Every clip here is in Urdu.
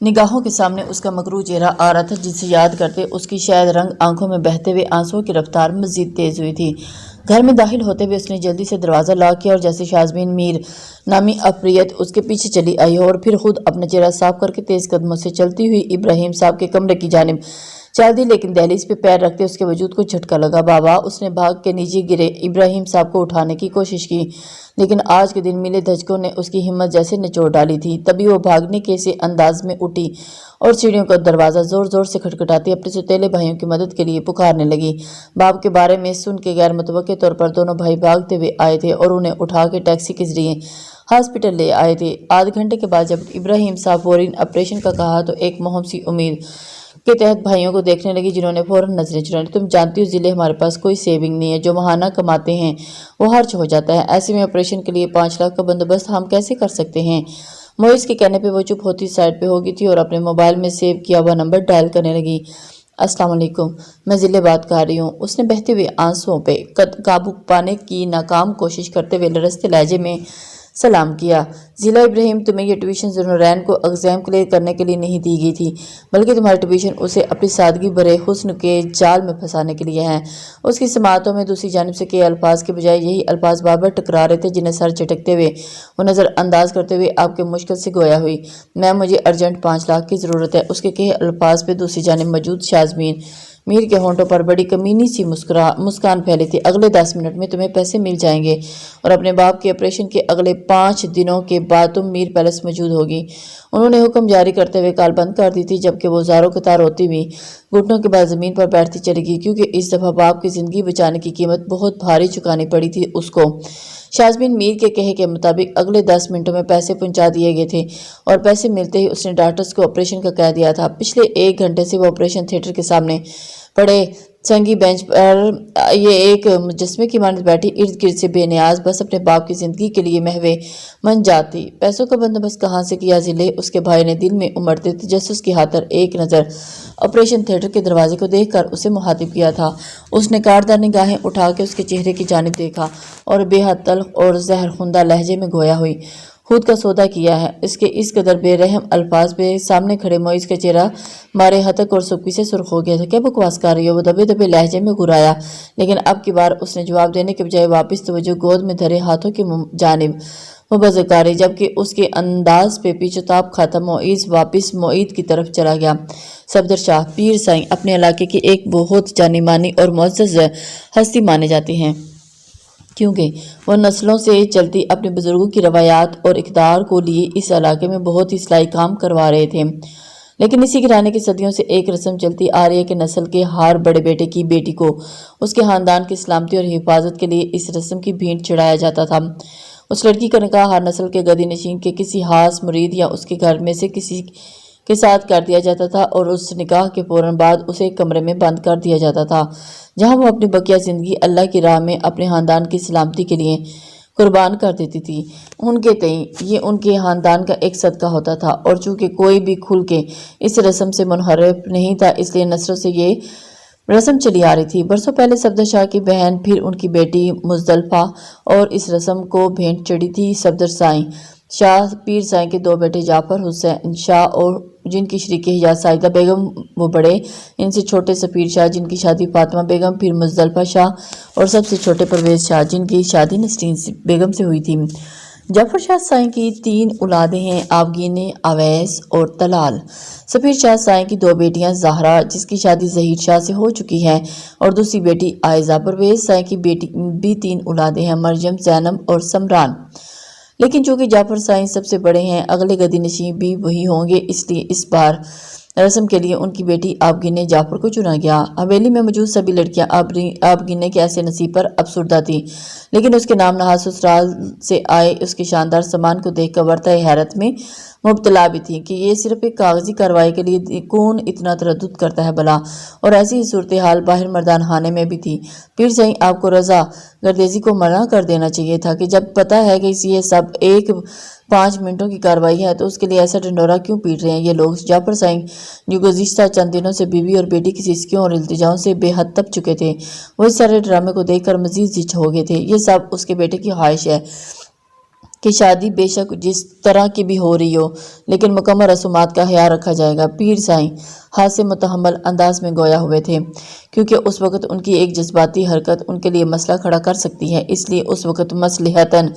نگاہوں کے سامنے اس کا مکروہ چہرہ آ رہا تھا، جسے یاد کرتے اس کی شاید رنگ آنکھوں میں بہتے ہوئے آنسوؤں کی رفتار مزید تیز ہوئی تھی۔ گھر میں داخل ہوتے ہوئے اس نے جلدی سے دروازہ لاک کیا اور جیسے شازمین میر نامی افریت اس کے پیچھے چلی آئی اور پھر خود اپنا چہرہ صاف کر کے تیز قدموں سے چلتی ہوئی ابراہیم صاحب کے کمرے کی جانب چل دی، لیکن دہلیز پہ پیر رکھتے اس کے وجود کو جھٹکا لگا۔ بابا! اس نے بھاگ کے نیچے گرے ابراہیم صاحب کو اٹھانے کی کوشش کی، لیکن آج کے دن ملے دھچکوں نے اس کی ہمت جیسے نچوڑ ڈالی تھی۔ تبھی وہ بھاگنے کے سے انداز میں اٹھی اور سیڑھیوں کا دروازہ زور زور سے کھٹکھٹاتی اپنے سوتیلے بھائیوں کی مدد کے لیے پکارنے لگی۔ باپ کے بارے میں سن کے غیر متوقع طور پر دونوں بھائی بھاگتے ہوئے آئے تھے اور انہیں اٹھا کے ٹیکسی کے ذریعے ہاسپٹل لے آئے تھے۔ آدھ گھنٹے کے بعد جب ابراہیم صاحب فوراً آپریشن کا کہا تو ایک مہم سی امید کے تحت بھائیوں کو دیکھنے لگی، جنہوں نے فوراً نظریں چرا لی۔ تم جانتی ہو ضلع ہمارے پاس کوئی سیونگ نہیں ہے، جو ماہانہ کماتے ہیں وہ خرچ ہو جاتا ہے، ایسے میں آپریشن کے لیے 5 لاکھ کا بندوبست ہم کیسے کر سکتے ہیں؟ معیز کے کہنے پہ وہ چپ ہوتی سائڈ پہ ہو گئی تھی اور اپنے موبائل میں سیو کیا ہوا نمبر ڈائل کرنے لگی۔ السلام علیکم، میں ضلع بات کر رہی ہوں۔ اس نے بہتے ہوئے آنسوؤں پہ قابو پانے کی ناکام کوشش کرتے ہوئے لرزتے لہجے میں سلام کیا۔ ضلع ابراہیم، تمہیں یہ ٹیوشن ذوالنورین کو ایگزام کلیئر کرنے کے لیے نہیں دی گئی تھی، بلکہ تمہاری ٹیوشن اسے اپنی سادگی بھرے حسن کے جال میں پھنسانے کے لیے ہے۔ اس کی سماعتوں میں دوسری جانب سے کئی الفاظ کے بجائے یہی الفاظ بار بار ٹکرا رہے تھے، جنہیں سر جھٹکتے ہوئے وہ نظر انداز کرتے ہوئے آپ کے مشکل سے گویا ہوئی۔ میم، مجھے ارجنٹ 5 لاکھ کی ضرورت ہے۔ اس کے کہے الفاظ پہ دوسری جانب موجود شازمین میر کے ہونٹوں پر بڑی کمینی سی مسکان پھیلی تھی۔ اگلے 10 منٹ میں تمہیں پیسے مل جائیں گے اور اپنے باپ کے آپریشن کے اگلے 5 دنوں کے بعد تم میر پیلس موجود ہوگی۔ انہوں نے حکم جاری کرتے ہوئے کال بند کر دی تھی، جبکہ وہ زاروں قطار ہوتی ہوئی گھٹنوں کے بعد زمین پر بیٹھتی چلی گئی، کیونکہ اس دفعہ باپ کی زندگی بچانے کی قیمت بہت بھاری چکانی پڑی تھی اس کو۔ شازمین میر کے کہے کے مطابق اگلے 10 منٹوں میں پیسے پہنچا دیے گئے تھے اور پیسے ملتے ہی اس نے ڈاکٹرز کو آپریشن کا کہہ دیا تھا۔ پچھلے 1 گھنٹے سے وہ آپریشن تھیٹر کے سامنے پڑے سنگی بینچ پر یہ ایک مجسمے کی مانند بیٹھی ارد گرد سے بے نیاز بس اپنے باپ کی زندگی کے لیے محوے من جاتی۔ پیسوں کا بندوبست کہاں سے کیا ضلع؟ اس کے بھائی نے دل میں امڑتے تجسس کی خاطر ایک نظر آپریشن تھیٹر کے دروازے کو دیکھ کر اسے مخاطب کیا تھا۔ اس نے کاردار نگاہیں اٹھا کے اس کے چہرے کی جانب دیکھا اور بے حد تلخ اور زہر خندہ لہجے میں گویا ہوئی، خود کا سودا کیا ہے۔ اس کے اس قدر بے رحم الفاظ پہ سامنے کھڑے معیز کا چہرہ مارے ہتک اور سکوی سے سرخ ہو گیا تھا۔ کیا بکواس کر رہی ہو؟ وہ دبے دبے لہجے میں گرایا، لیکن اب کی بار اس نے جواب دینے کے بجائے واپس توجہ گود میں دھرے ہاتھوں کی جانب مبذر کاری، جبکہ اس کے انداز پہ پیچ و تاب کھاتا معیز واپس معید کی طرف چلا گیا۔ صفدر شاہ پیر سائیں اپنے علاقے کی ایک بہت جانی مانی اور معزز ہستی مانے جاتے ہیں، کیونکہ وہ نسلوں سے چلتی اپنے بزرگوں کی روایات اور اقدار کو لیے اس علاقے میں بہت ہی اصلاحی کام کروا رہے تھے۔ لیکن اسی گھرانے کی صدیوں سے ایک رسم چلتی آ رہی ہے کہ نسل کے ہر بڑے بیٹے کی بیٹی کو اس کے خاندان کی سلامتی اور حفاظت کے لیے اس رسم کی بھینٹ چڑھایا جاتا تھا۔ اس لڑکی کا نکاح ہر نسل کے گدی نشین کے کسی خاص مرید یا اس کے گھر میں سے کسی کے ساتھ کر دیا جاتا تھا اور اس نکاح کے فوراً بعد اسے ایک کمرے میں بند کر دیا جاتا تھا، جہاں وہ اپنی بقیہ زندگی اللہ کی راہ میں اپنے خاندان کی سلامتی کے لیے قربان کر دیتی تھی۔ ان کے تئیں یہ ان کے خاندان کا ایک صدقہ ہوتا تھا، اور چونکہ کوئی بھی کھل کے اس رسم سے منحرف نہیں تھا، اس لیے نسلوں سے یہ رسم چلی آ رہی تھی۔ برسوں پہلے صفدر شاہ کی بہن پھر ان کی بیٹی مزدلفہ اور اس رسم کو بھینٹ چڑھی تھی۔ صفدر سائیں شاہ پیر سائیں کے 2 بیٹے جعفر حسین شاہ اور جن کی شریکہ حجاز ساجدہ بیگم وہ بڑے، ان سے چھوٹے سفیر شاہ جن کی شادی فاطمہ بیگم، پھر مزدلفہ شاہ اور سب سے چھوٹے پرویز شاہ جن کی شادی نسرین بیگم سے ہوئی تھی۔ جعفر شاہ سائیں کی 3 اولادیں ہیں، آفگین، اویس اور طلال۔ سفیر شاہ سائیں کی 2 بیٹیاں زہرا جس کی شادی ظہیر شاہ سے ہو چکی ہے اور دوسری بیٹی عائزہ۔ پرویز سائیں کی بھی 3 اولادیں ہیں، مریم، زینب اور سمران۔ لیکن چونکہ جعفر سائیں سب سے بڑے ہیں، اگلے گدی نشین بھی وہی ہوں گے، اس لیے اس بار رسم کے لیے ان کی بیٹی آفگین جعفر کو چنا گیا۔ حویلی میں موجود سبھی لڑکیاں آفگین کے ایسے نصیب پر افسردہ تھیں، لیکن اس کے نام نہاد سسرال سے آئے اس کے شاندار سامان کو دیکھ کر ورطہ حیرت میں مبتلا بھی تھی کہ یہ صرف ایک کاغذی کارروائی کے لیے کون اتنا تردد کرتا ہے بھلا، اور ایسی ہی صورتحال باہر مردان خانے میں بھی تھی۔ پیر سائیں آپ کو رضا گردیزی کو منع کر دینا چاہیے تھا کہ جب پتہ ہے کہ یہ سب ایک 5 منٹوں کی کارروائی ہے تو اس کے لیے ایسا ڈنڈورا کیوں پیٹ رہے ہیں یہ لوگ؟ جعفر سائیں جو گزشتہ چند دنوں سے بیوی اور بیٹی کی سسکیوں اور التجاؤں سے بے حد تپ چکے تھے، وہ اس سارے ڈرامے کو دیکھ کر مزید زچ ہو گئے تھے۔ یہ سب اس کے بیٹے کی خواہش ہے، کہ شادی بے شک جس طرح کی بھی ہو رہی ہو لیکن مکمل رسومات کا خیال رکھا جائے گا۔ پیر سائیں ہاتھ سے متحمل انداز میں گویا ہوئے تھے، کیونکہ اس وقت ان کی ایک جذباتی حرکت ان کے لیے مسئلہ کھڑا کر سکتی ہے، اس لیے اس وقت مصلحتاً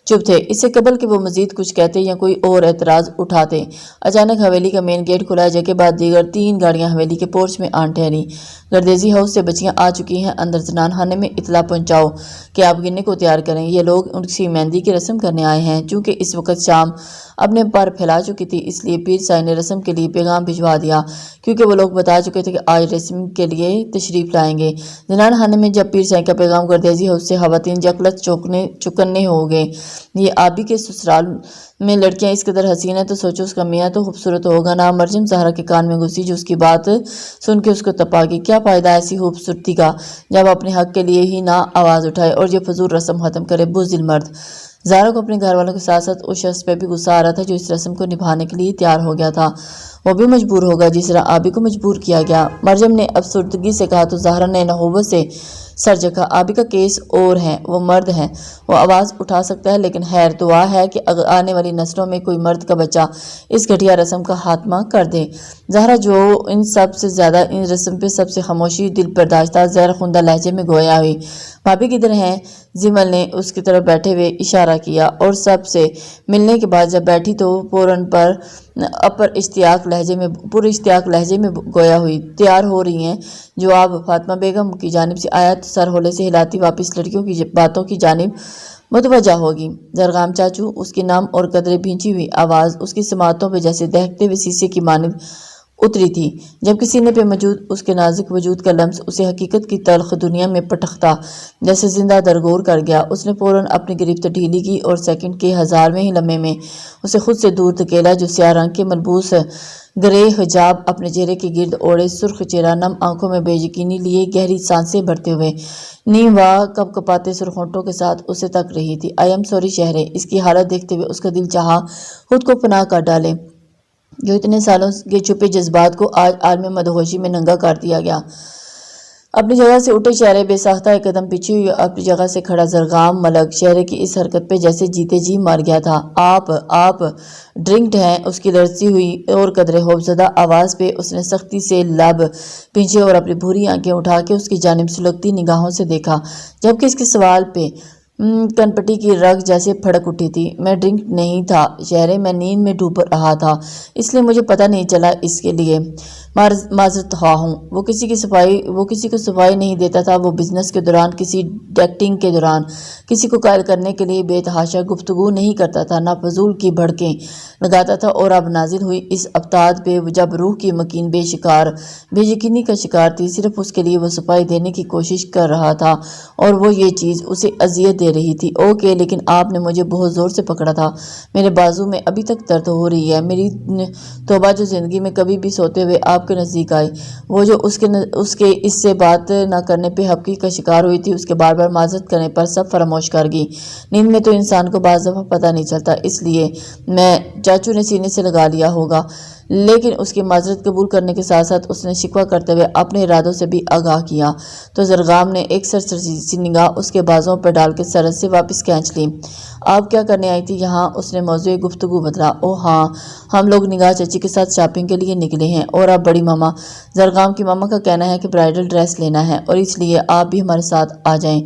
چپ تھے۔ اس سے قبل کہ وہ مزید کچھ کہتے یا کوئی اور اعتراض اٹھاتے، اچانک حویلی کا مین گیٹ کھلا، جے کے بعد دیگر 3 گاڑیاں حویلی کے پورچ میں آن ٹھہری۔ گردیزی ہاؤس سے بچیاں آ چکی ہیں، اندر زنان خانے میں اطلاع پہنچاؤ کہ آپ گننے کو تیار کریں، یہ لوگ ان کی مہندی کی رسم کرنے آئے ہیں۔ چونکہ اس وقت شام اپنے پر پھیلا چکی تھی، اس لیے پیر سائیں نے رسم کے لیے پیغام بھجوا دیا، کیونکہ وہ لوگ بتا چکے تھے کہ آج رسم کے لیے تشریف لائیں گے۔ زنان خانے میں جب پیر سائیں کا پیغام گردیزی ہاؤس سے خواتین جکلت چکنے ہو گئے۔ یہ آبی کے سسرال میں لڑکیاں اس قدر حسین ہیں تو سوچو اس کا میاں تو خوبصورت ہوگا نا۔ مرجم زہرا کے کان میں گھسی، جو اس کی بات سن کے اس کو تپا گئی۔ کیا فائدہ ایسی خوبصورتی کا جب اپنے حق کے لیے ہی نہ آواز اٹھائے اور یہ فضول رسم ختم کرے، بزدل مرد۔ زہرا کو اپنے گھر والوں کے ساتھ ساتھ اس شخص پہ بھی غصہ آ رہا تھا جو اس رسم کو نبھانے کے لیے تیار ہو گیا تھا۔ وہ بھی مجبور ہوگا جس طرح آبی کو مجبور کیا گیا۔ مرجم نے افسردگی سے کہا تو زہرا نے نحوست سے سر جھکا۔ آبی کا کیس اور ہے، وہ مرد ہے، وہ آواز اٹھا سکتا ہے، لیکن خیر دعا ہے کہ آنے والی نسلوں میں کوئی مرد کا بچہ اس گھٹیا رسم کا خاتمہ کر دے۔ زہرا جو ان سب سے زیادہ ان رسم پہ سب سے خاموشی دل برداشت تھا، زہر خندہ لہجے میں گویا ہوئی، بھابی کدھر ہیں؟ زمل نے اس کی طرف بیٹھے ہوئے اشارہ کیا اور سب سے ملنے کے بعد جب بیٹھی تو فوراً پر اشتیاق لہجے میں گویا ہوئی، تیار ہو رہی ہیں؟ جواب فاطمہ بیگم کی جانب سے آیا تو سر ہولے سے ہلاتی واپس لڑکیوں کی باتوں کی جانب متوجہ ہوگی۔ زرغام چاچو، اس کے نام اور قدرے بھینچی ہوئی آواز اس کی سماعتوں پہ جیسے دہکتے ہوئے شیشے کی مانند اتری تھی، جبکہ سینے پہ موجود اس کے نازک وجود کا لمس اسے حقیقت کی تلخ دنیا میں پٹختا جیسے زندہ درگور کر گیا۔ اس نے فوراً اپنی گرفت ڈھیلی کی اور سیکنڈ کے 1000ویں ہی لمحے میں اسے خود سے دور دھکیلا، جو سیاہ رنگ کے ملبوس گرے حجاب اپنے چہرے کے گرد اوڑھے، سرخ چہرہ، نم آنکھوں میں بے یقینی لیے گہری سانسیں بھرتے ہوئے، نیم و کپ کپاتے سرخ ہونٹوں کے ساتھ اسے تک رہی تھی۔ آئی ایم سوری شہرے، اس کی حالت دیکھتے ہوئے اس کا دل چاہا خود کو پناہ کر ڈالے، جو اتنے سالوں کے چھپے جذبات کو آج عالم مدہوشی میں ننگا کر دیا گیا۔ اپنی جگہ سے اٹھے شہرے بے ساختہ ایک قدم پیچھے ہوئی، اپنی جگہ سے کھڑا زرغام ملک شہرے کی اس حرکت پہ جیسے جیتے جی مار گیا تھا۔ آپ ڈرنکڈ ہیں؟ اس کی لرزتی ہوئی اور قدرے خوفزدہ آواز پہ اس نے سختی سے لب پیچھے اور اپنی بھوری آنکھیں اٹھا کے اس کی جانب سلگتی نگاہوں سے دیکھا، جبکہ اس کے سوال پہ کنپٹی کی رگ جیسے پھڑک اٹھی تھی۔ میں ڈرنک نہیں تھا شہرے، میں نیند میں ڈوب رہا تھا، اس لیے مجھے پتہ نہیں چلا، اس کے لیے معذرت خواہ ہوں۔ وہ کسی کو صفائی نہیں دیتا تھا، وہ بزنس کے دوران، کسی ڈیٹنگ کے دوران کسی کو قائل کرنے کے لیے بے تحاشا گفتگو نہیں کرتا تھا، نہ فضول کی بھڑکیں لگاتا تھا، اور اب نازل ہوئی اس ابتاد پہ جب روح کی مکین بے یقینی کا شکار تھی، صرف اس کے لیے وہ صفائی دینے کی کوشش کر رہا تھا اور وہ یہ چیز اسے اذیت دے رہی تھی۔ اوکے، لیکن آپ نے مجھے بہت زور سے پکڑا تھا، میرے بازو میں ابھی تک درد ہو رہی ہے۔ میری توبہ جو زندگی میں کبھی بھی سوتے ہوئے آپ کے نزدیک آئی، وہ جو اس کے اس سے بات نہ کرنے پہ حقیقی کا شکار ہوئی تھی، اس کے بار بار معذرت کرنے پر سب فراموش کر گئی۔ نیند میں تو انسان کو بعض دفعہ پتہ نہیں چلتا، اس لیے میں چاچو نے سینے سے لگا لیا ہوگا، لیکن اس کی معذرت قبول کرنے کے ساتھ ساتھ اس نے شکوہ کرتے ہوئے اپنے ارادوں سے بھی آگاہ کیا تو زرغام نے ایک سرسری سی نگاہ اس کے بازوں پر ڈال کے سرحد سے واپس کھینچ لی۔ آپ کیا کرنے آئی تھی یہاں؟ اس نے موضوع گفتگو بدلا۔ اوہ ہاں، ہم لوگ نگاہ چچی کے ساتھ شاپنگ کے لیے نکلے ہیں، اور اب بڑی ماما زرغام کی ماما کا کہنا ہے کہ برائڈل ڈریس لینا ہے، اور اس لیے آپ بھی ہمارے ساتھ آ جائیں،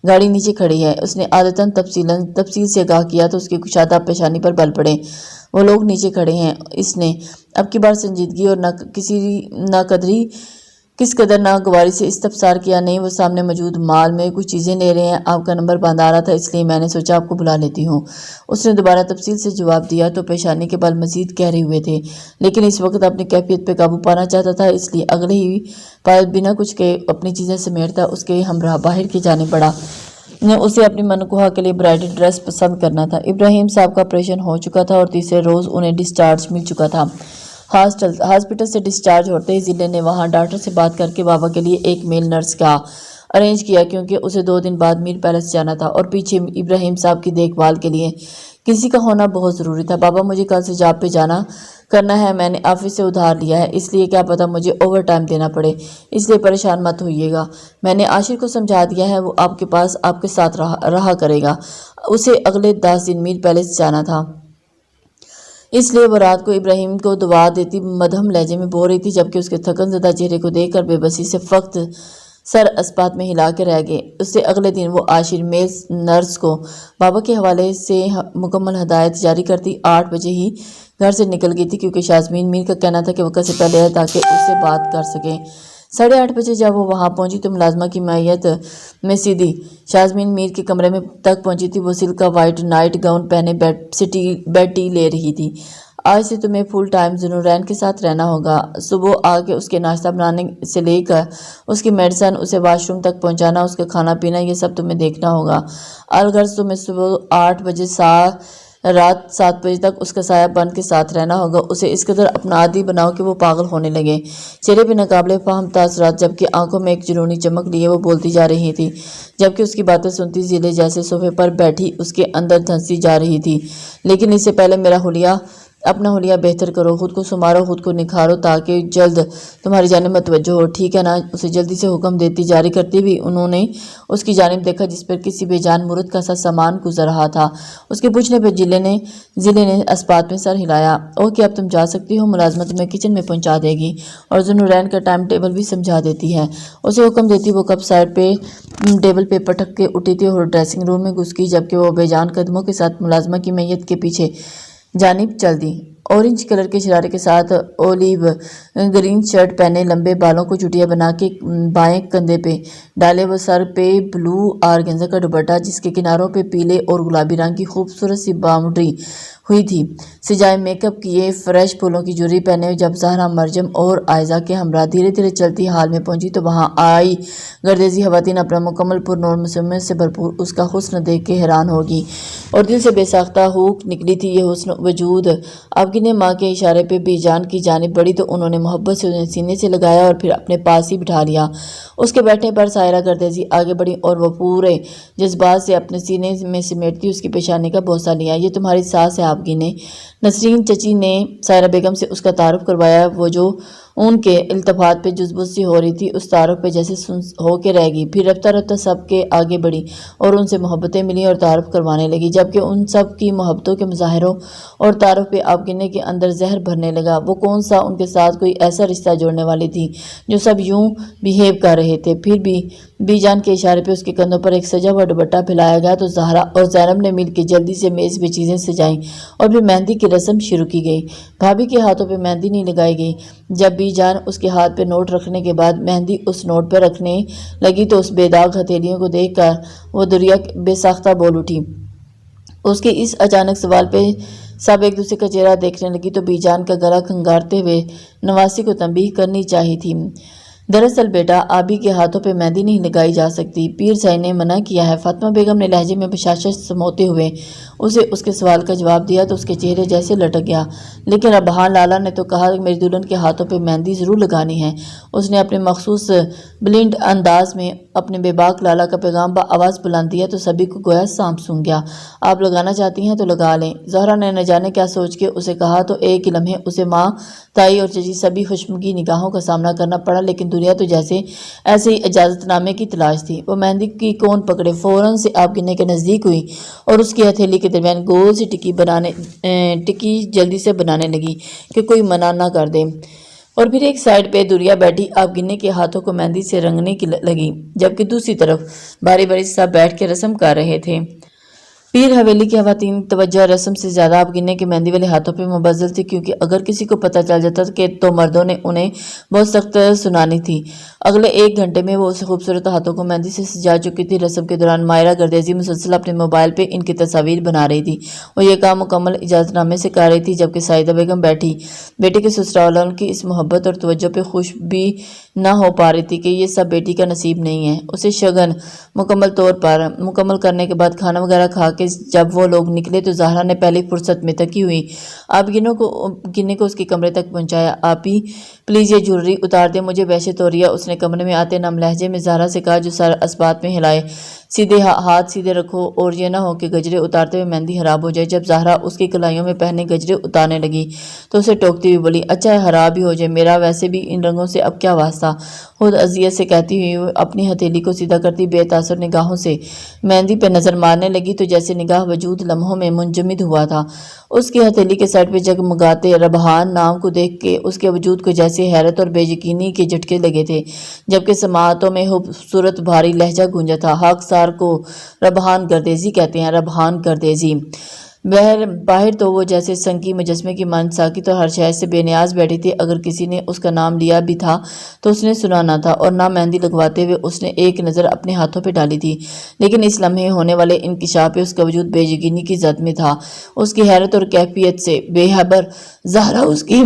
گاڑی نیچے کھڑی ہے۔ اس نے عادتاً تفصیل سے آگاہ کیا تو اس کی کشادہ پیشانی پر بل پڑے۔ وہ لوگ نیچے کھڑے ہیں۔ اس نے اب کی بار سنجیدگی اور کس قدر ناگواری سے استفسار کیا۔ نہیں، وہ سامنے موجود مال میں کچھ چیزیں لے رہے ہیں، آپ کا نمبر بند آ رہا تھا، اس لیے میں نے سوچا آپ کو بلا لیتی ہوں۔ اس نے دوبارہ تفصیل سے جواب دیا تو پیشانی کے بل مزید گہرے ہوئے تھے، لیکن اس وقت اپنی کیفیت پہ قابو پانا چاہتا تھا، اس لیے اگلے ہی پائے بنا کچھ کے اپنی چیزیں سمیٹتا اس کے ہمراہ باہر کی جانے پڑا۔ اسے اپنی منقوہ کے لیے برائڈل ڈریس پسند کرنا تھا۔ ابراہیم صاحب کا آپریشن ہو چکا تھا اور تیسرے روز انہیں ڈسچارج مل چکا تھا۔ ہاسپٹل سے ڈسچارج ہوتے ہی ضلع نے وہاں ڈاکٹر سے بات کر کے بابا کے لیے ایک میل نرس کا ارینج کیا کیونکہ اسے 2 دن بعد میر پیلس جانا تھا اور پیچھے ابراہیم صاحب کی دیکھ بھال کے لیے کسی کا ہونا بہت ضروری تھا۔ بابا مجھے کل سے جاب پہ جانا کرنا ہے، میں نے آفس سے ادھار لیا ہے، اس لیے کیا پتا مجھے اوور ٹائم دینا پڑے، اس لیے پریشان مت ہوئیے گا۔ میں نے عاشر کو سمجھا دیا ہے، وہ آپ کے پاس آپ کے ساتھ رہا کرے گا۔ اسے اگلے 10 دن میر پیلس جانا تھا، اس لیے وہ رات کو ابراہیم کو دعا دیتی مدھم لہجے میں بول رہی تھی، جبکہ اس کے تھکن زدہ چہرے کو دیکھ کر بے بسی سے فقط سر اسپات میں ہلا کے رہ گئے۔ اس سے اگلے دن وہ عاشر میل نرس کو بابا کے حوالے سے مکمل ہدایت جاری کرتی 8 بجے ہی گھر سے نکل گئی تھی، کیونکہ شازمین میر کا کہنا تھا کہ وقت سے پہلے ہے تاکہ اس سے بات کر سکے۔ 8:30 بجے جب وہ وہاں پہنچی تو ملازمہ کی معیت میں سیدھی شازمین میر کے کمرے میں تک پہنچی تھی۔ وہ سلک کا وائٹ نائٹ گاؤن پہنے بیڈ ٹی لے رہی تھی۔ آج سے تمہیں فل ٹائم ذوالنورین کے ساتھ رہنا ہوگا۔ صبح آ کے اس کے ناشتہ بنانے سے لے کر اس کی میڈیسن، اسے واش روم تک پہنچانا، اس کا کھانا پینا، یہ سب تمہیں دیکھنا ہوگا۔ الغرض تمہیں صبح 8 بجے رات 7 بجے تک اس کا سایہ بن کے ساتھ رہنا ہوگا۔ اسے اس قدر اپنا عادی بناؤ کہ وہ پاگل ہونے لگے۔ چہرے پہ ناقابل فہم تاثرات، جبکہ آنکھوں میں ایک جنونی چمک لیے وہ بولتی جا رہی تھی، جبکہ اس کی باتیں سنتی ضلع جیسے صوفے پر بیٹھی اس کے اندر دھنسی جا رہی تھی۔ لیکن اس سے پہلے اپنا حلیہ بہتر کرو، خود کو سنوارو، خود کو نکھارو تاکہ جلد تمہاری جانب متوجہ ہو، ٹھیک ہے نا؟ اسے جلدی سے حکم دیتی جاری کرتی بھی انہوں نے اس کی جانب دیکھا جس پر کسی بے جان مورد کا سا سامان گزر رہا تھا۔ اس کے پوچھنے پر ضلع نے اسپات میں سر ہلایا۔ اوکے، اب تم جا سکتی ہو، ملازمہ تمہیں کچن میں پہنچا دے گی اور ذوالنورین کا ٹائم ٹیبل بھی سمجھا دیتی ہے۔ اسے حکم دیتی وہ کپ سائڈ پہ ٹیبل پہ پٹک کے اٹھی تھی اور ڈریسنگ روم میں گھس گئی، جبکہ وہ بے جان قدموں کے ساتھ ملازمہ کی میت کے پیچھے جانب چل دی۔ اورنج کلر کے شرارے کے ساتھ اولیو گرین شرٹ پہنے، لمبے بالوں کو چٹیا بنا کے بائیں کندھے پہ ڈالے، وہ سر پہ بلو آرگنزا کا دوپٹہ جس کے کناروں پہ پیلے اور گلابی رنگ کی خوبصورت سی باؤنڈری ہوئی تھی، سجائے میک اپ کیے، فریش پھولوں کی جوری پہنے۔ جب زہرا، مرجم اور عائزہ کے ہمراہ دھیرے دھیرے چلتی ہال میں پہنچی تو وہاں آئی گردیزی خواتین اپنا مکمل پر نور مسمت سے بھرپور اس کا حسن دیکھ کے حیران ہوگی اور دل سے بے ساختہ ہوک نکلی تھی یہ حسن وجود۔ اب نے ماں کے اشارے پہ بی جان کی جانب بڑھی تو انہوں نے محبت سے انہیں سینے سے لگایا اور پھر اپنے پاس ہی بٹھا لیا۔ اس کے بیٹھنے پر سائرہ گردیزی آگے بڑھی اور وہ پورے جذبات سے اپنے سینے میں سمیٹتی اس کی پیشانی کا بوسہ لیا۔ یہ تمہاری ساس ہے آپگی نے، نسرین چچی نے سائرہ بیگم سے اس کا تعارف کروایا۔ وہ جو ان کے التفات پہ جذبت سی ہو رہی تھی، اس تعارف پہ جیسے سن ہو کے رہ گئی۔ پھر رفتہ رفتہ سب کے آگے بڑھی اور ان سے محبتیں ملی اور تعارف کروانے لگی، جبکہ ان سب کی محبتوں کے مظاہروں اور تعارف پہ آپ گنے کے اندر زہر بھرنے لگا۔ وہ کون سا ان کے ساتھ کوئی ایسا رشتہ جوڑنے والی تھی جو سب یوں بیہیو کر رہے تھے۔ پھر بھی بی جان کے اشارے پہ اس کے کندھوں پر ایک سجا ہوا دوپٹہ پھیلایا گیا تو زہرا اور زینب نے مل کے جلدی سے میز پہ چیزیں سجائیں اور پھر مہندی کی رسم شروع کی گئی۔ بھابھی کے ہاتھوں پہ مہندی نہیں لگائی گئی۔ جب بی جان اس کے ہاتھ پہ نوٹ رکھنے کے بعد مہندی اس نوٹ پہ رکھنے لگی تو اس بے داغ ہتھیلیوں کو دیکھ کر وہ دریا بے ساختہ بول اٹھی۔ اس کے اس اچانک سوال پہ سب ایک دوسرے کا چہرہ دیکھنے لگی تو بی جان کا گلا کھنگارتے ہوئے نواسی کو تنبیہ کرنی چاہی تھی۔ دراصل بیٹا، آبی کے ہاتھوں پہ مہندی نہیں لگائی جا سکتی، پیر صاحب نے منع کیا ہے۔ فاطمہ بیگم نے لہجے میں بشاشت سموتے ہوئے اسے اس کے سوال کا جواب دیا تو اس کے چہرے جیسے لٹک گیا۔ لیکن ابہان لالا نے تو کہا کہ میری دلہن کے ہاتھوں پہ مہندی ضرور لگانی ہے۔ اس نے اپنے مخصوص بلینڈ انداز میں اپنے بے باک لالا کا پیغام آواز بلند دیا تو سبھی کو گویا سانپ سونگ گیا۔ آپ لگانا چاہتی ہیں تو لگا لیں۔ زہرا نے نہ جانے کیا سوچ کے اسے کہا تو ایک ہی لمحے اسے ماں، تائی اور چچی سبھی خوشمگی نگاہوں کا سامنا کرنا پڑا، لیکن دنیا تو جیسے ایسے ہی اجازت نامے کی تلاش تھی۔ وہ مہندی کی کون پکڑے فوراً سے آپ گنے کے نزدیک ہوئی اور اس کی ہتھیلی کے درمیان گول سی ٹکی جلدی سے بنانے لگی کہ کوئی منع نہ کر دے، اور پھر ایک سائیڈ پہ دوریا بیٹھی آپ گنے کے ہاتھوں کو مہندی سے رنگنے کی لگی، جبکہ دوسری طرف باری باری سب بیٹھ کے رسم کر رہے تھے۔ پیر حویلی کی خواتین توجہ رسم سے زیادہ آپ گنے کے مہندی والے ہاتھوں پہ مبذل تھی، کیونکہ اگر کسی کو پتہ چل جاتا کہ تو مردوں نے انہیں بہت سخت سنانی تھی۔ اگلے 1 گھنٹے میں وہ اسے خوبصورت ہاتھوں کو مہندی سے سجا چکی تھی۔ رسم کے دوران مائرہ گردیزی مسلسل اپنے موبائل پہ ان کی تصاویر بنا رہی تھی۔ وہ یہ کام مکمل اجازت نامے سے کر رہی تھی، جبکہ سعیدہ بیگم بیٹے کے سسرال والوں کی اس محبت اور توجہ پہ خوش بھی نہ ہو پا رہی تھی کہ یہ سب بیٹی کا نصیب نہیں ہے۔ اسے شگن مکمل طور پر مکمل کرنے کے بعد کھانا وغیرہ کھا کے کہ جب وہ لوگ نکلے تو زہرا نے پہلی فرصت میں تکی ہوئی آپ گنے کو اس کے کمرے تک پہنچایا۔ آپ ہی پلیز یہ جولری اتار دیں، مجھے وحشت ہو رہی ہے، اس نے کمرے میں آتے نم لہجے میں زہرا سے کہا جو سر اسبات میں ہلائے۔ سیدھے ہاتھ سیدھے رکھو اور یہ نہ ہو کہ گجرے اتارتے ہوئے مہندی خراب ہو جائے۔ جب زہرا اس کی کلائیوں میں پہنے گجرے اتارنے لگی تو اسے ٹوکتی ہوئی بولی، اچھا ہے خراب ہی ہو جائے، میرا ویسے بھی ان رنگوں سے اب کیا واسطہ۔ خود اذیت سے کہتی ہوئی اپنی ہتھیلی کو سیدھا کرتی بے تاثر نگاہوں سے مہندی پہ نظر مارنے لگی تو جیسے نگاہ وجود لمحوں میں منجمد ہوا تھا۔ اس کی ہتھیلی کے سائڈ پہ جگمگاتے ربحان نام کو دیکھ کے اس کے وجود کو جیسے حیرت اور بے یقینی کے جھٹکے لگے تھے، جبکہ سماعتوں میں خوبصورت بھاری لہجہ گونجا تھا۔ حق سار کو ربحان گردیزی کہتے ہیں، ربحان گردیزی۔ باہر تو وہ جیسے سنگی مجسمے کی مانند ساکت اور ہر شے سے بے نیاز بیٹھی تھی۔ اگر کسی نے اس کا نام لیا بھی تھا تو اس نے سنا نہ تھا، اور نہ مہندی لگواتے ہوئے اس نے ایک نظر اپنے ہاتھوں پہ ڈالی تھی، لیکن اس لمحے ہونے والے انکشاف پہ اس کا وجود بے یقینی کی زد میں تھا۔ اس کی حیرت اور کیفیت سے بے خبر زہرا اس کی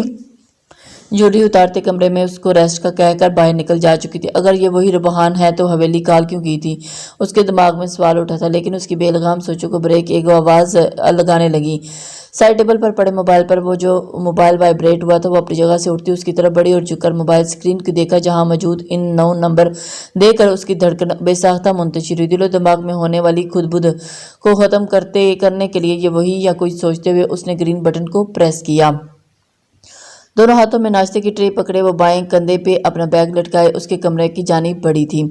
جولری اتارتے کمرے میں اس کو ریسٹ کا کہہ کر باہر نکل جا چکی تھی۔ اگر یہ وہی ربحان ہے تو حویلی کال کیوں کی تھی؟ اس کے دماغ میں سوال اٹھا تھا، لیکن اس کی بے لگام سوچوں کو بریک ایک آواز لگانے لگی۔ سائڈ ٹیبل پر پڑے موبائل پر وہ جو موبائل وائبریٹ ہوا تھا، وہ اپنی جگہ سے اٹھتی اس کی طرف بڑھی اور جھک کر موبائل سکرین کو دیکھا جہاں موجود ان 9 نمبر دیکھ کر اس کی دھڑکن بے ساختہ منتشر ہوئی۔ دل و دماغ میں ہونے والی خدبد کو ختم کرنے کے لیے یہ وہی یا کوئی سوچتے ہوئے اس نے گرین بٹن کو پریس کیا۔ دونوں ہاتھوں میں ناشتے کی ٹرے پکڑے وہ بائیں کندھے پہ اپنا بیگ لٹکائے اس کے کمرے کی جانب بڑھی تھی۔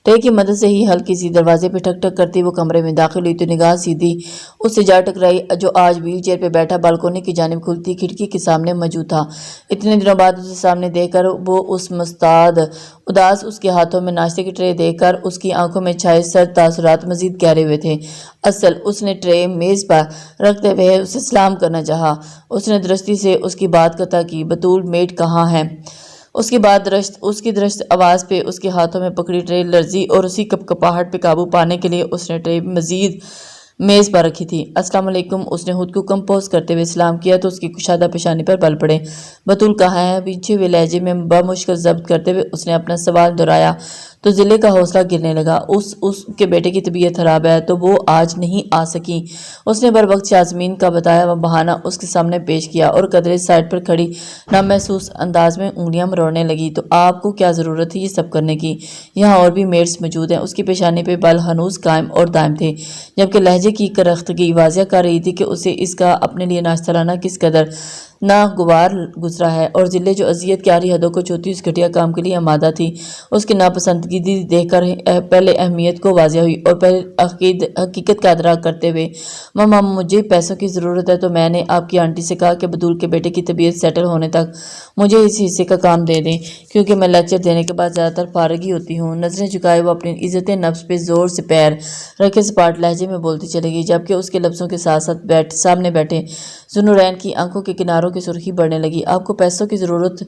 ٹرے کی مدد سے ہی ہلکی سی دروازے پہ ٹھک ٹھک کرتی وہ کمرے میں داخل ہوئی تو نگاہ سیدھی اس سے جا ٹکرائی جو آج ویل چیئر پہ بیٹھا بالکونی کی جانب کھلتی کھڑکی کے سامنے موجود تھا۔ اتنے دنوں بعد اسے سامنے دیکھ کر وہ اس مستعد اداس اس کے ہاتھوں میں ناشتے کی ٹرے دیکھ کر اس کی آنکھوں میں چھائے سرد تاثرات مزید گہرے ہوئے تھے۔ اس نے ٹرے میز پر رکھتے ہوئے اسے سلام کرنا چاہا۔ اس نے درستی سے اس کی بات قطع کی، بطول میٹ کہاں ہے؟ اس کی درست آواز پہ اس کے ہاتھوں میں پکڑی ٹرے لرزی اور اسی کپکپاہٹ پہ قابو پانے کے لیے اس نے ٹرے مزید میز پر رکھی تھی۔ السلام علیکم، اس نے خود کو کمپوز کرتے ہوئے سلام کیا تو اس کی کشادہ پیشانی پر بل پڑے۔ بطول کہاں ہے؟ پیچھے ہوئے لہجے میں بمشکل ضبط کرتے ہوئے اس نے اپنا سوال دہرایا تو ضلع کا حوصلہ گرنے لگا۔ اس کے بیٹے کی طبیعت خراب ہے تو وہ آج نہیں آ سکی۔ اس نے بر وقت شازمین کا بتایا ہوا بہانہ اس کے سامنے پیش کیا اور قدرے سائڈ پر کھڑی نامحسوس انداز میں انگلیاں مروڑنے لگی۔ تو آپ کو کیا ضرورت تھی یہ سب کرنے کی؟ یہاں اور بھی میڈس موجود ہیں۔ اس کی پیشانی پہ بل ہنوز قائم اور دائم تھے، جبکہ لہجے کی کرختگی واضح کر رہی تھی کہ اسے اس کا اپنے لیے ناشتہ لانا کس قدر ناگوار گزرا ہے، اور ذلے جو اذیت کی آری حدوں کو چھوتی اس گھٹیا کام کے لیے آمادہ تھی۔ اس کی ناپسندگی دیکھ کر پہلے اہمیت کو واضح ہوئی اور پھر حقیقت کا ادراک کرتے ہوئے، ماما مجھے پیسوں کی ضرورت ہے تو میں نے آپ کی آنٹی سے کہا کہ بدول کے بیٹے کی طبیعت سیٹل ہونے تک مجھے اس حصے کا کام دے دیں، کیونکہ میں لیکچر دینے کے بعد زیادہ تر فارغ ہی ہوتی ہوں۔ نظریں جھکائے وہ اپنی عزت نفس پہ زور سے پیر رکھے سپاٹ لہجے میں بولتی چلے گئی، جبکہ اس کے لفظوں کے ساتھ ساتھ سامنے بیٹھے ذوالنورین کی آنکھوں کے کناروں کی سرخی بڑھنے لگی۔ آپ کو پیسوں کی ضرورت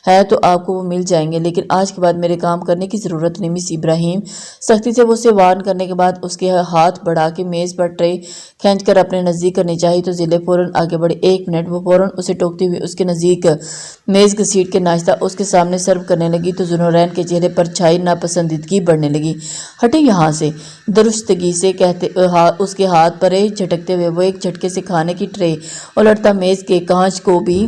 ہے تو آپ کو وہ مل جائیں گے، لیکن آج کے بعد میرے کام کرنے کی ضرورت نہیں مس ابراہیم۔ سختی سے وہ اسے وارن کرنے کے بعد اس کے ہاتھ بڑھا کے میز پر ٹرے کھینچ کر اپنے نزدیک کرنی چاہی تو ضلع فوراً آگے بڑھے۔ 1 منٹ، وہ فوراً اسے ٹوکتی ہوئی اس کے نزدیک میز گھسیٹ کے ناشتہ اس کے سامنے سرو کرنے لگی تو ذوالنورین کے چہرے پر چھائی ناپسندیدگی بڑھنے لگی۔ ہٹے یہاں سے، درستگی سے کہتے اس کے ہاتھ پرے جھٹکتے ہوئے وہ ایک جھٹکے سے کھانے کی ٹرے الٹتا میز کے کانچ کو بھی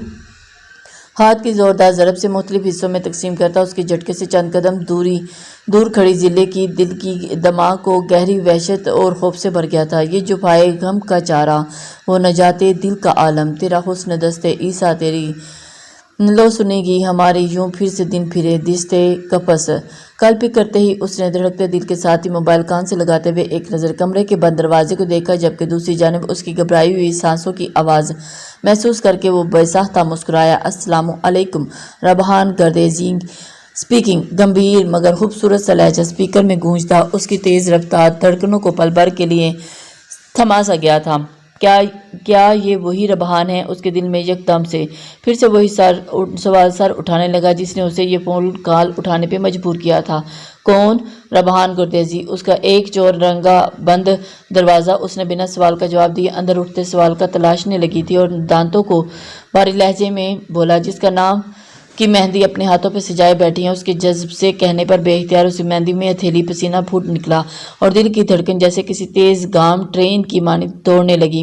ہاتھ کی زوردار ضرب سے مختلف حصوں میں تقسیم کرتا اس کے جھٹکے سے چند قدم دور کھڑی ضلع کی دل کی دماغ کو گہری وحشت اور خوف سے بھر گیا تھا۔ یہ جفائے غم کا چارہ، وہ نجات دل کا عالم، تیرا حسن دستے عیسیٰ تیری لو سنے گی ہماری یوں پھر سے دن پھرے دستے کپس۔ کل پک کرتے ہی اس نے دھڑکتے دل کے ساتھ ہی موبائل کان سے لگاتے ہوئے ایک نظر کمرے کے بند دروازے کو دیکھا، جبکہ دوسری جانب اس کی گھبرائی ہوئی سانسوں کی آواز محسوس کر کے وہ بے ساختہ مسکرایا۔ السلام علیکم، ربحان گردیزی اسپیکنگ۔ گمبھیر مگر خوبصورت سا لہجہ اسپیکر میں گونجتا اس کی تیز رفتار دھڑکنوں کو پل بھر کے لیے تھما سا گیا تھا۔ کیا یہ وہی ربحان ہے؟ اس کے دل میں یکدم سے پھر سے وہی سوال سر اٹھانے لگا جس نے اسے یہ فون کال اٹھانے پہ مجبور کیا تھا۔ کون؟ ربحان گردیزی۔ اس کا ایک چور رنگا بند دروازہ اس نے بنا سوال کا جواب دیے اندر اٹھتے سوال کا تلاشنے لگی تھی اور دانتوں کو بھاری لہجے میں بولا، جس کا نام کی مہندی اپنے ہاتھوں پہ سجائے بیٹھی ہیں۔ اس کے جذب سے کہنے پر بے اختیار اسی مہندی میں ہتھیلی پسینہ پھوٹ نکلا اور دل کی دھڑکن جیسے کسی تیز گام ٹرین کی مانند دوڑنے لگی،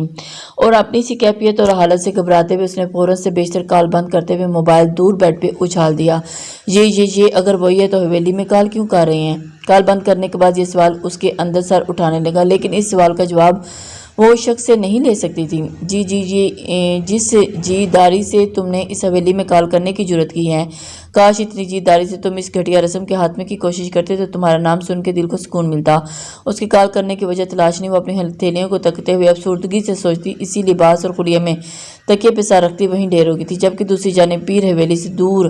اور اپنی سی کیفیت اور حالت سے گھبراتے ہوئے اس نے فوراً سے بیشتر کال بند کرتے ہوئے موبائل دور بیڈ پہ اچھال دیا۔ یہ اگر وہی ہے تو حویلی میں کال کیوں کر رہے ہیں؟ کال بند کرنے کے بعد یہ سوال اس کے اندر سر اٹھانے لگا، لیکن اس سوال کا جواب وہ شخص سے نہیں لے سکتی تھی۔ جس جی داری سے تم نے اس حویلی میں کال کرنے کی جرت کی ہے، کاش اتنی جی داری سے تم اس گھٹیا رسم کے خاتمے کی کوشش کرتے تو تمہارا نام سن کے دل کو سکون ملتا۔ اس کی کال کرنے کی وجہ تلاشنی وہ اپنی ہتھیلیوں کو تکتے ہوئے افسردگی سے سوچتی، اسی لباس اور خلیے میں تکیے پہ سر رکھتی وہیں ڈھیر ہو گئی تھی، جبکہ دوسری جانب پیر حویلی سے دور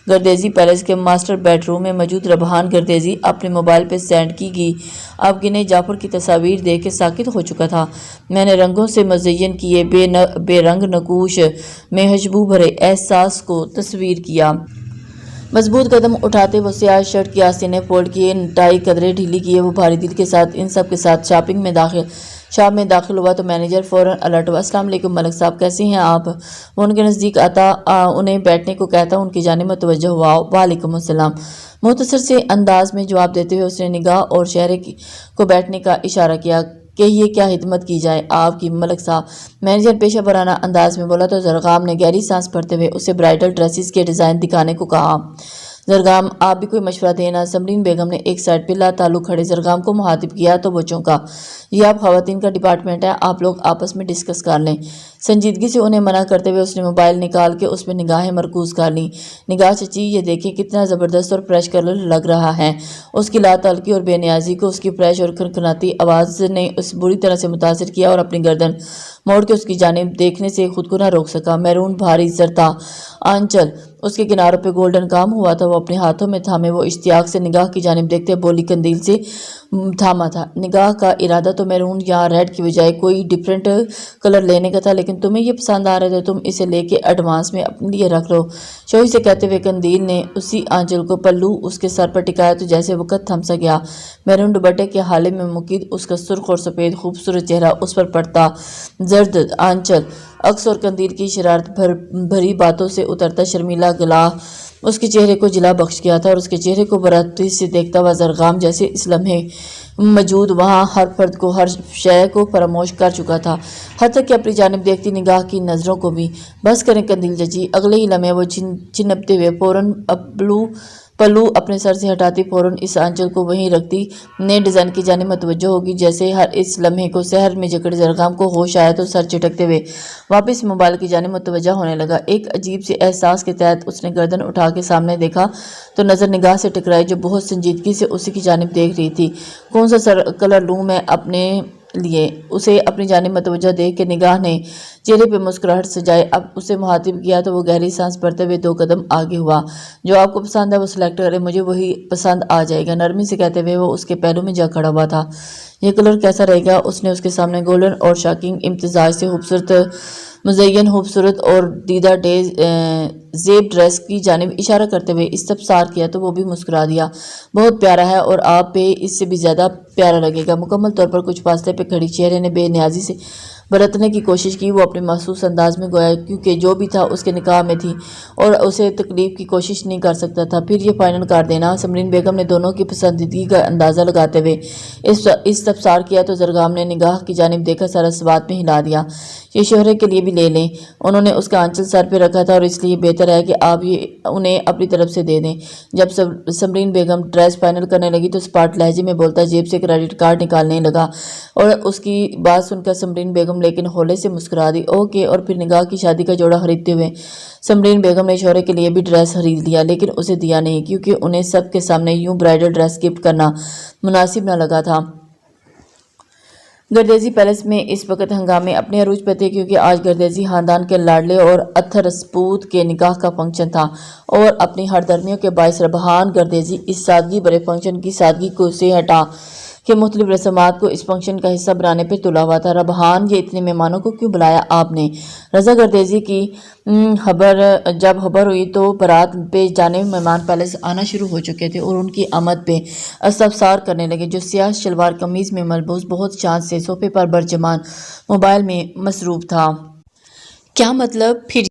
گردیزی پیلس کے ماسٹر بیڈ روم میں موجود ربحان گردیزی اپنے موبائل پہ سینڈ کی گئی اب گنے جعفر کی تصاویر دیکھ کے ساکت ہو چکا تھا۔ میں نے رنگوں سے مزین کیے بے رنگ نقوش میں خوشبو بھرے احساس کو تصویر کیا۔ مضبوط قدم اٹھاتے وہ سیاہ شرٹ کی آستینیں فولڈ کیے، ٹائی قدرے ڈھیلی کیے، وہ بھاری دل کے ساتھ ان سب کے ساتھ شاپ میں داخل ہوا تو مینیجر فوراً الرٹ ہوا۔ السلام علیکم ملک صاحب، کیسے ہیں آپ؟ وہ ان کے نزدیک آتا انہیں بیٹھنے کو کہتا ان کی جانب متوجہ ہوا۔ وعلیکم السلام، مختصر سے انداز میں جواب دیتے ہوئے اس نے نگاہ اور چہرے کو بیٹھنے کا اشارہ کیا۔ کہیے کیا خدمت کی جائے آپ کی ملک صاحب؟ مینیجر پیشہ ورانہ انداز میں بولا تو زرغام نے گہری سانس بھرتے ہوئے اسے برائڈل ڈریسز کے ڈیزائن دکھانے کو کہا۔ زرغام، آپ بھی کوئی مشورہ دینا؟ سمرین بیگم نے ایک سائڈ پہ لا تعلق کھڑے زرغام کو مخاطب کیا تو وہ چونکا۔ یہ آپ خواتین کا ڈپارٹمنٹ ہے، آپ لوگ آپس میں ڈسکس کر لیں۔ سنجیدگی سے انہیں منع کرتے ہوئے اس نے موبائل نکال کے اس پہ نگاہیں مرکوز کر لیں۔ نگاہ چچی، یہ دیکھیں کتنا زبردست اور فریش کلر لگ رہا ہے۔ اس کی لا تعلقی اور بے نیازی کو اس کی فریش اور کھنکھناتی آواز نے اس بری طرح سے متاثر کیا اور اپنی گردن موڑ کے اس کی جانب دیکھنے سے خود کو نہ روک سکا۔ میرون بھاری زرتا آنچل اس کے کناروں پہ گولڈن کام ہوا تھا، وہ اپنے ہاتھوں میں تھامے وہ اشتیاق سے نگاہ کی جانب دیکھتے بولی، قندیل سے تھاما تھا۔ نگاہ کا ارادہ تو میرون یا ریڈ کی بجائے کوئی ڈیفرنٹ کلر لینے کا تھا، لیکن تمہیں یہ پسند آ رہا ہے تو تم اسے لے کے ایڈوانس میں اپنے لیے رکھ لو، شوہی سے کہتے ہوئے قندیل نے اسی آنچل کو پلو اس کے سر پر ٹکایا تو جیسے وقت تھم سا گیا۔ میرون دوپٹے کے حالے میں مقید اس کا سرخ اور سفید خوبصورت چہرہ اس پر پڑتا زرد آنچل عکس اور قندیل کی شرارت بھری باتوں سے اترتا شرمیلا گلا اس کے چہرے کو جلا بخش گیا تھا، اور اس کے چہرے کو برابری سے دیکھتا ہوا زرغام جیسے اس لمحے موجود وہاں ہر فرد کو ہر شے کو فراموش کر چکا تھا، حتیٰ کہ اپنی جانب دیکھتی نگاہ کی نظروں کو بھی۔ بس کریں قندیل چچی، اگلے ہی لمحے وہ چنپتے ہوئے فوراً پلو اپنے سر سے ہٹاتی فوراً اس آنچل کو وہیں رکھتی نئے ڈیزائن کی جانب متوجہ ہوگی۔ جیسے ہر اس لمحے کو سحر میں جکڑ زرغام کو ہوش آیا تو سر چٹکتے ہوئے واپس موبائل کی جانب متوجہ ہونے لگا۔ ایک عجیب سے احساس کے تحت اس نے گردن اٹھا کے سامنے دیکھا تو نظر نگاہ سے ٹکرائی جو بہت سنجیدگی سے اسی کی جانب دیکھ رہی تھی۔ کون سا کلر لوں میں اپنے لیے؟ اسے اپنی جانب متوجہ دیکھ کے نگاہ نے چہرے پہ مسکراہٹ سجائے اب اسے مخاطب کیا تو وہ گہری سانس بھرتے ہوئے 2 قدم آگے ہوا۔ جو آپ کو پسند ہے وہ سلیکٹ کرے، مجھے وہی پسند آ جائے گا، نرمی سے کہتے ہوئے وہ اس کے پہلو میں جا کھڑا ہوا تھا۔ یہ کلر کیسا رہے گا؟ اس نے اس کے سامنے گولڈن اور شاکنگ امتزاج سے خوبصورت مزین خوبصورت اور دیدہ زیب ڈریس کی جانب اشارہ کرتے ہوئے استفسار کیا تو وہ بھی مسکرا دیا۔ بہت پیارا ہے اور آپ پہ اس سے بھی زیادہ پیارا لگے گا۔ مکمل طور پر کچھ فاصلے پہ کھڑی چہرے نے بے نیازی سے برتنے کی کوشش کی، وہ اپنے محسوس انداز میں گویا کیونکہ جو بھی تھا اس کے نکاح میں تھی اور اسے تکلیف کی کوشش نہیں کر سکتا تھا۔ پھر یہ فائنل کر دینا۔ سمرین بیگم نے دونوں کی پسندیدگی کا اندازہ لگاتے ہوئے استفسار کیا تو زرغام نے نگاہ کی جانب دیکھا، سر اس بات میں ہلا دیا، یہ شوہرے کے لیے بھی لے لیں، انہوں نے اس کا آنچل سر پہ رکھا تھا اور اس لیے بہتر ہے کہ آپ یہ انہیں اپنی طرف سے دے دیں۔ جب سمرین بیگم ڈریس فائنل کرنے لگی تو سپاٹ لہجے میں بولتا جیب سے کریڈٹ کارڈ نکالنے لگا اور اس کی بات سن کر سمرین بیگم لیکن ہولے سے مسکرا دی۔ اوکے، اور پھر نگاہ کی شادی کا جوڑا خریدتے ہوئے سمرین بیگم نے شوہرے کے لیے بھی ڈریس خرید لیا، لیکن اسے دیا نہیں کیونکہ انہیں سب کے سامنے یوں برائڈل ڈریس گفٹ کرنا مناسب نہ لگا تھا۔ گردیزی پیلس میں اس وقت ہنگامے اپنے عروج پہ تھے کیونکہ آج گردیزی خاندان کے لاڈلے اور اتھر سپوت کے نکاح کا فنکشن تھا اور اپنی ہردرمیوں کے باعث ربحان گردیزی اس سادگی بھرے فنکشن کی سادگی کو سے ہٹا کہ مختلف رسومات کو اس فنکشن کا حصہ بنانے پہ تلا ہوا تھا۔ ربحان، یہ اتنے مہمانوں کو کیوں بلایا آپ نے؟ رضا گردیزی کی جب خبر ہوئی تو برات پہ جانے مہمان پیلس آنا شروع ہو چکے تھے اور ان کی آمد پہ استفسار کرنے لگے۔ جو سیاہ شلوار قمیض میں ملبوس بہت چاند سے صوفے پر برجمان موبائل میں مصروف تھا۔ کیا مطلب؟ پھر